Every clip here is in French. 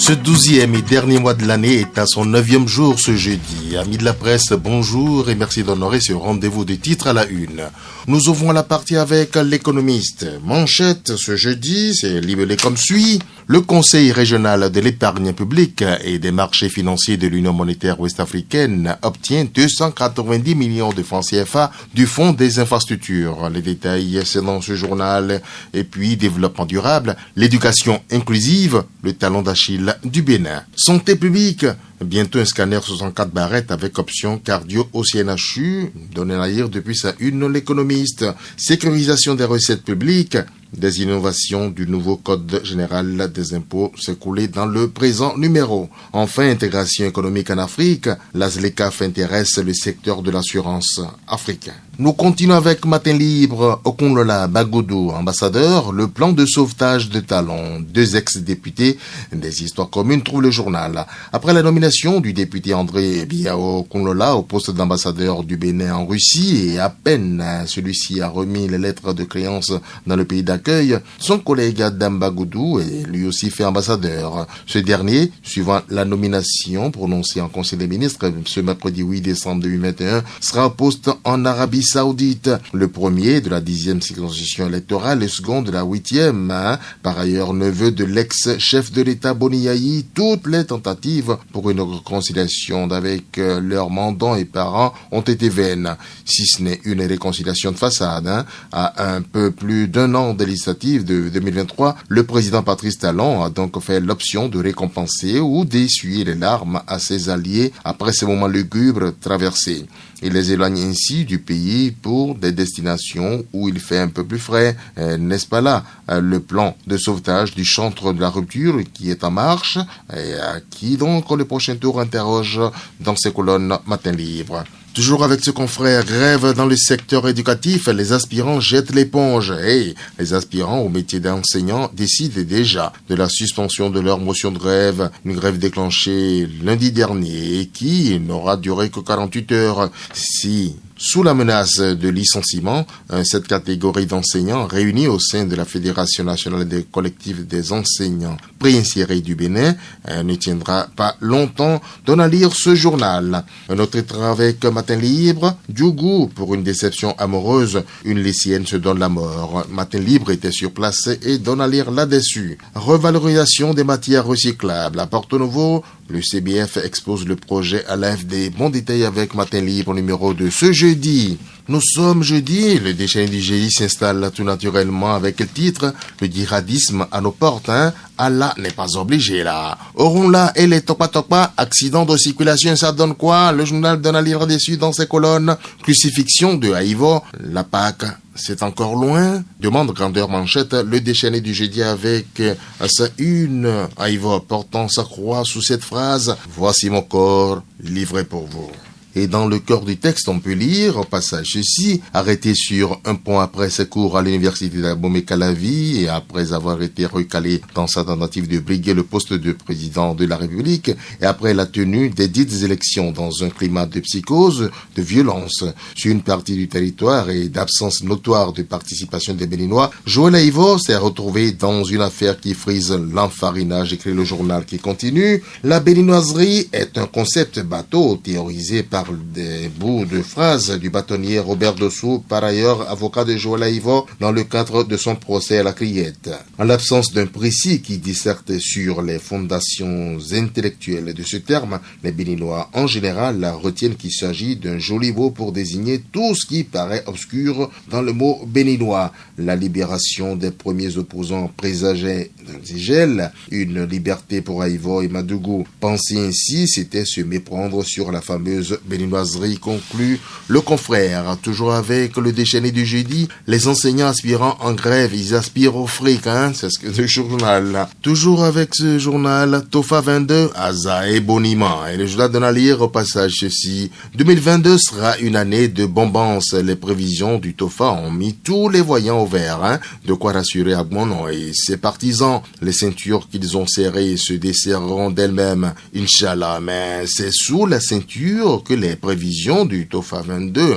Ce 12e et dernier mois de l'année est à son 9e jour ce jeudi. Amis de la presse, bonjour et merci d'honorer ce rendez-vous de titres à la une. Nous ouvrons la partie avec l'économiste. Manchette ce jeudi, c'est libellé comme suit. Le Conseil régional de l'épargne publique et des marchés financiers de l'Union monétaire ouest-africaine obtient 290 millions de francs CFA du Fonds des infrastructures. Les détails, c'est dans ce journal. Et puis, développement durable, l'éducation inclusive, le talon d'Achille du Bénin. Santé publique, bientôt un scanner 64 barrettes avec option cardio au CNHU, donné à lire depuis sa une l'économiste. Sécurisation des recettes publiques, des innovations du nouveau Code général des impôts s'écoulées dans le présent numéro. Enfin, intégration économique en Afrique, la ZLECAF intéresse le secteur de l'assurance africain. Nous continuons avec Matin Libre, Okunlola Bagoudou, ambassadeur, le plan de sauvetage de Talon. Deux ex-députés des histoires communes trouvent le journal. Après la nomination du député André Biao Okunlola au poste d'ambassadeur du Bénin en Russie et à peine celui-ci a remis les lettres de créance dans le pays d'accueil, son collègue Adam Bagoudou est lui aussi fait ambassadeur. Ce dernier, suivant la nomination prononcée en Conseil des ministres ce mercredi 8 décembre 2021, sera au poste en Arabie Saoudite. Le premier de la 10e circonscription électorale, le second de la 8e. Par ailleurs, neveu de l'ex-chef de l'État Boni Yayi, toutes les tentatives pour une réconciliation avec leurs mandants et parents ont été vaines. Si ce n'est une réconciliation de façade, à un peu plus d'un an de législative de 2023, le président Patrice Talon a donc fait l'option de récompenser ou d'essuyer les larmes à ses alliés après ces moments lugubres traversés. Il les éloigne ainsi du pays pour des destinations où il fait un peu plus frais. N'est-ce pas là le plan de sauvetage du chantre de la rupture qui est en marche et à qui donc le prochain tour interroge dans ses colonnes Matin Libre. Toujours avec ce confrère, grève dans le secteur éducatif, les aspirants jettent l'éponge. Et les aspirants au métier d'enseignant décident déjà de la suspension de leur motion de grève. Une grève déclenchée lundi dernier et qui n'aura duré que 48 heures. Si, sous la menace de licenciement, cette catégorie d'enseignants réunis au sein de la Fédération nationale des collectifs des enseignants préinsérés du Bénin ne tiendra pas longtemps, donne à lire ce journal. Un autre titre avec Matin Libre, Djougou pour une déception amoureuse, une lycéenne se donne la mort. Matin Libre était sur place et donne à lire là-dessus. Revalorisation des matières recyclables. À Porto Novo, le CBF expose le projet à l'AFD. Bon détail avec Matin Libre numéro 2 ce jeudi. Nous sommes jeudi, le déchaîné du jeudi s'installe tout naturellement avec le titre « Le djihadisme à nos portes, Allah n'est pas obligé là ». Aurons là et les topa, accident de circulation, ça donne quoi? Le journal donne à lire dessus dans ses colonnes. Crucifixion de Haïvo, la Pâque, c'est encore loin? Demande grandeur manchette, le déchaîné du jeudi avec sa une. Haïvo portant sa croix sous cette phrase « Voici mon corps livré pour vous ». Et dans le cœur du texte, on peut lire, au passage ceci, arrêté sur un pont après ses cours à l'université d'Abomey-Calavi et après avoir été recalé dans sa tentative de briguer le poste de président de la République et après la tenue des dites élections dans un climat de psychose, de violence sur une partie du territoire et d'absence notoire de participation des Béninois, Joël Haïvo s'est retrouvé dans une affaire qui frise l'enfarinage, écrit le journal qui continue. La béninoiserie est un concept bateau théorisé par des bouts de phrases du bâtonnier Robert Dossou, par ailleurs avocat de Joël Haïvo, dans le cadre de son procès à la Criette. En l'absence d'un précis qui disserte sur les fondations intellectuelles de ce terme, les Béninois en général retiennent qu'il s'agit d'un joli mot pour désigner tout ce qui paraît obscur dans le mot béninois. La libération des premiers opposants présageait d'un zigel, une liberté pour Haïvo et Madougou. Penser ainsi, c'était se méprendre sur la fameuse béninoiserie, conclut le confrère. Toujours avec le déchaîné du jeudi, les enseignants aspirants en grève, ils aspirent au fric, c'est ce que le journal. Toujours avec ce journal, Tofa 22, Aza et Boniment. Et le journal donne à lire au passage ceci. 2022 sera une année de bombance. Les prévisions du Tofa ont mis tous les voyants au vert, De quoi rassurer Agmono et ses partisans. Les ceintures qu'ils ont serrées se desserreront d'elles-mêmes, Inch'Allah. Mais c'est sous la ceinture que les prévisions du TOFA 22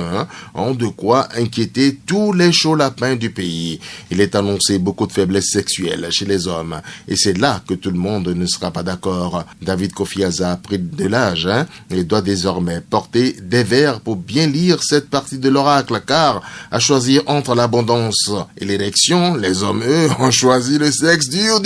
ont de quoi inquiéter tous les chauds lapins du pays. Il est annoncé beaucoup de faiblesse sexuelle chez les hommes et c'est là que tout le monde ne sera pas d'accord. David Kofiaza a pris de l'âge et doit désormais porter des verres pour bien lire cette partie de l'oracle car à choisir entre l'abondance et l'érection, les hommes eux ont choisi le sexe dur.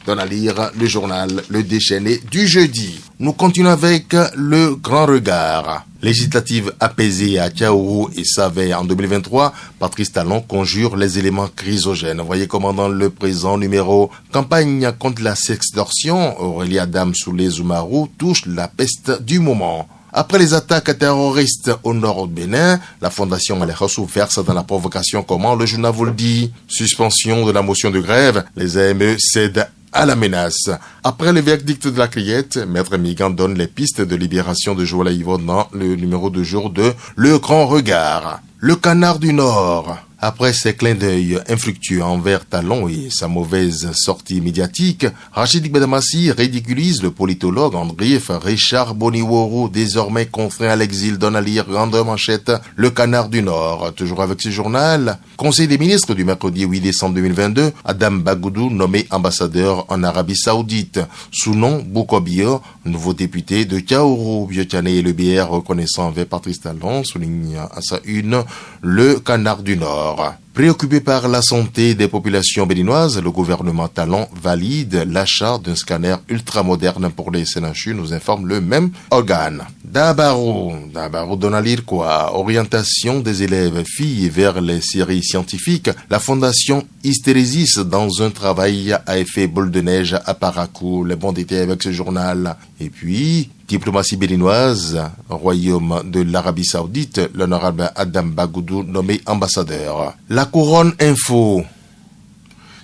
Donne à lire le journal Le Déchaîné du jeudi. Nous continuons avec le grand regard. Législative apaisée à Kaourou et Savé en 2023, Patrice Talon conjure les éléments chrysogènes. Voyez comment dans le présent numéro campagne contre la sextorsion, Aurélie Adam Soulé Zoumarou touche la peste du moment. Après les attaques terroristes au nord du Bénin, la Fondation Malekhossou verse dans la provocation, comment le journal vous le dit. Suspension de la motion de grève, les AME cèdent à la menace. Après le verdict de la criette, Maître Migan donne les pistes de libération de Joël Aïvo dans le numéro de jour de Le Grand Regard. Le Canard du Nord. Après ses clins d'œil infructueux envers Talon et sa mauvaise sortie médiatique, Rachid Bedamassi ridiculise le politologue en grief Richard Boniworo, désormais contraint à l'exil. Donne à lire grande manchette Le Canard du Nord. Toujours avec ce journal, Conseil des ministres du mercredi 8 décembre 2022, Adam Bagoudou nommé ambassadeur en Arabie Saoudite. Sous nom Boukobio, nouveau député de Kaourou. Biotane et le BR reconnaissant envers Patrice Talon, souligne à sa une Le Canard du Nord. Préoccupé par la santé des populations béninoises, le gouvernement Talon valide l'achat d'un scanner ultramoderne pour les CNHU, nous informe le même organe. Dabarou donne à lire quoi? Orientation des élèves filles vers les séries scientifiques. La fondation Hystérésis dans un travail à effet boule de neige à Parakou. Les bons détails avec ce journal. Et puis, diplomatie béninoise, royaume de l'Arabie Saoudite, l'honorable Adam Bagoudou nommé ambassadeur. La Couronne Info.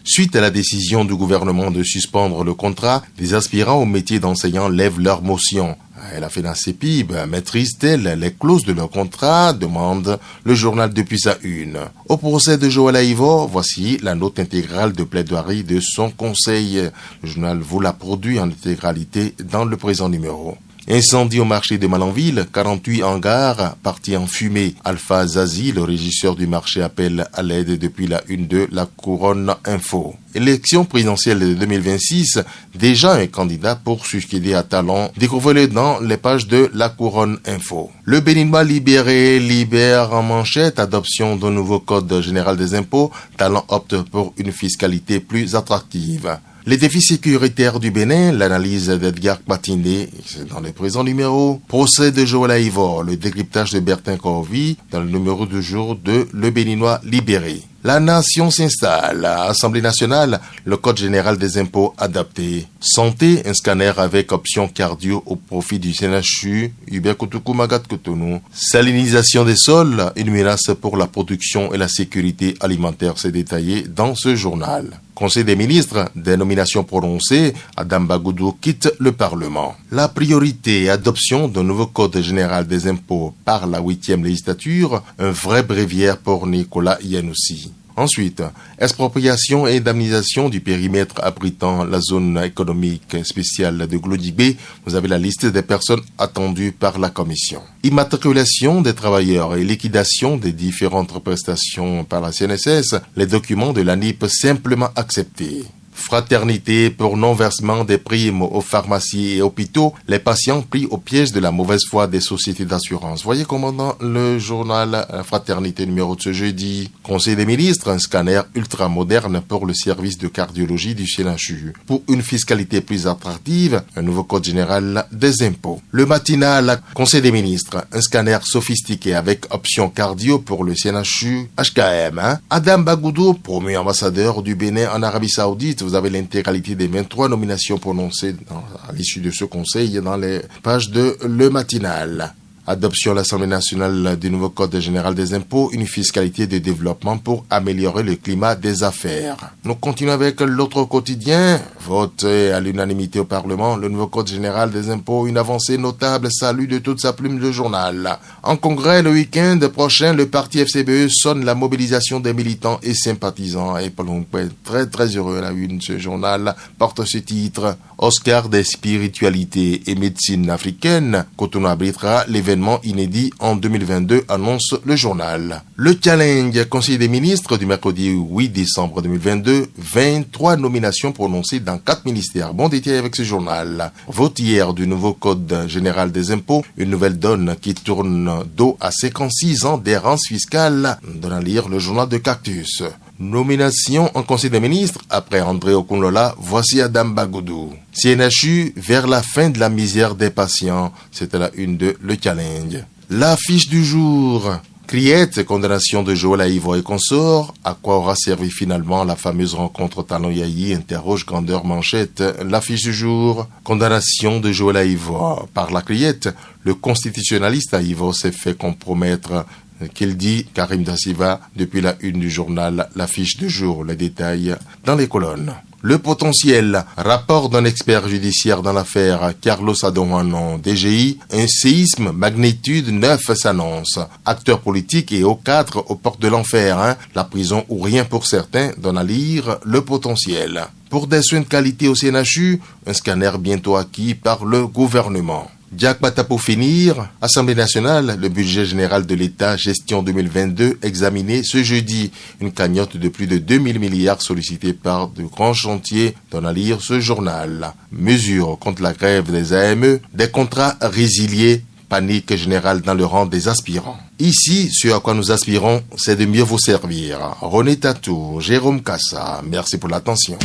Suite à la décision du gouvernement de suspendre le contrat, les aspirants au métier d'enseignant lèvent leur motion. La FENACEPIB maîtrise-t-elle les clauses de leur contrat, demande le journal depuis sa une. Au procès de Joël Aïvo, voici la note intégrale de plaidoirie de son conseil. Le journal vous l'a produit en intégralité dans le présent numéro. Incendie au marché de Malanville, 48 hangars partis en fumée. Alpha Zazie, le régisseur du marché, appelle à l'aide depuis la une de La Couronne Info. Élection présidentielle de 2026, déjà un candidat pour succéder à Talon. Découvrez-le dans les pages de La Couronne Info. Le Béninois libéré libère en manchette, adoption d'un nouveau code général des impôts. Talon opte pour une fiscalité plus attractive. Les défis sécuritaires du Bénin, l'analyse d'Edgar Matiné, c'est dans le présent numéro. Procès de Joël Aïvo, le décryptage de Bertin Corvi, dans le numéro du jour de Le Béninois libéré. La nation s'installe. À l'Assemblée nationale, le Code général des impôts adapté. Santé, un scanner avec option cardio au profit du CNHU. Hubert Kotoukou Magat Kotonou. Salinisation des sols, une menace pour la production et la sécurité alimentaire. C'est détaillé dans ce journal. Conseil des ministres, des nominations prononcées, Adam Bagoudou quitte le Parlement. La priorité, adoption d'un nouveau Code général des impôts par la 8e législature, un vrai bréviaire pour Nicolas Yanoussi. Ensuite, expropriation et indemnisation du périmètre abritant la zone économique spéciale de Glodibé. Vous avez la liste des personnes attendues par la commission. Immatriculation des travailleurs et liquidation des différentes prestations par la CNSS. Les documents de l'ANIP simplement acceptés. Fraternité pour non-versement des primes aux pharmacies et hôpitaux, les patients pris au piège de la mauvaise foi des sociétés d'assurance. Voyez comment dans le journal Fraternité numéro de ce jeudi. Conseil des ministres, un scanner ultra moderne pour le service de cardiologie du CNHU. Pour une fiscalité plus attractive, un nouveau code général des impôts. Le matinal, Conseil des ministres, un scanner sophistiqué avec option cardio pour le CNHU HKM. Adam Bagoudou, promu ambassadeur du Bénin en Arabie Saoudite. Vous avez l'intégralité des 23 nominations prononcées à l'issue de ce conseil dans les pages de Le Matinal. Adoption à l'Assemblée nationale du nouveau Code général des impôts, une fiscalité de développement pour améliorer le climat des affaires. Nous continuons avec l'autre quotidien. Voté à l'unanimité au Parlement, le nouveau Code général des impôts, une avancée notable, salue de toute sa plume de journal. En congrès, le week-end prochain, le parti FCBE sonne la mobilisation des militants et sympathisants. Et Paul Hongpé, très heureux à la une de ce journal, porte ce titre. Oscar des spiritualités et médecine africaine, Cotonou abritera l'événement inédit en 2022, annonce le journal. Le challenge, Conseil des ministres du mercredi 8 décembre 2022, 23 nominations prononcées dans 4 ministères. Bon détail avec ce journal. Vote hier du nouveau Code général des impôts, une nouvelle donne qui tourne dos à 56 ans d'errance fiscale, donne à lire le journal de Cactus. Nomination en Conseil des ministres, après André Okunlola, voici Adam Bagoudou. CNHU vers la fin de la misère des patients, c'était la une de Le Challenge. L'affiche du jour. Criette, condamnation de Joël Aïvo et consort. À quoi aura servi finalement la fameuse rencontre Talon-Yayi, interroge Grandeur Manchette. L'affiche du jour. Condamnation de Joël Aïvo par la Criette. Le constitutionnaliste Aïvo s'est fait compromettre. Qu'il dit Karim Dassiva depuis la une du journal, l'affiche du jour, les détails dans les colonnes. Le potentiel, rapport d'un expert judiciaire dans l'affaire Carlos Adouanon, DGI, un séisme magnitude 9 s'annonce. Acteurs politiques et hauts cadres aux portes de l'enfer, la prison ou rien pour certains, donne à lire le potentiel. Pour des soins de qualité au CNHU, un scanner bientôt acquis par le gouvernement. Jack Bata pour finir, Assemblée nationale, le budget général de l'État, gestion 2022, examiné ce jeudi. Une cagnotte de plus de 2000 milliards sollicitée par de grands chantiers, donne à lire ce journal. Mesures contre la grève des AME, des contrats résiliés, panique générale dans le rang des aspirants. Ici, ce à quoi nous aspirons, c'est de mieux vous servir. René Tatou, Jérôme Kassa, merci pour l'attention.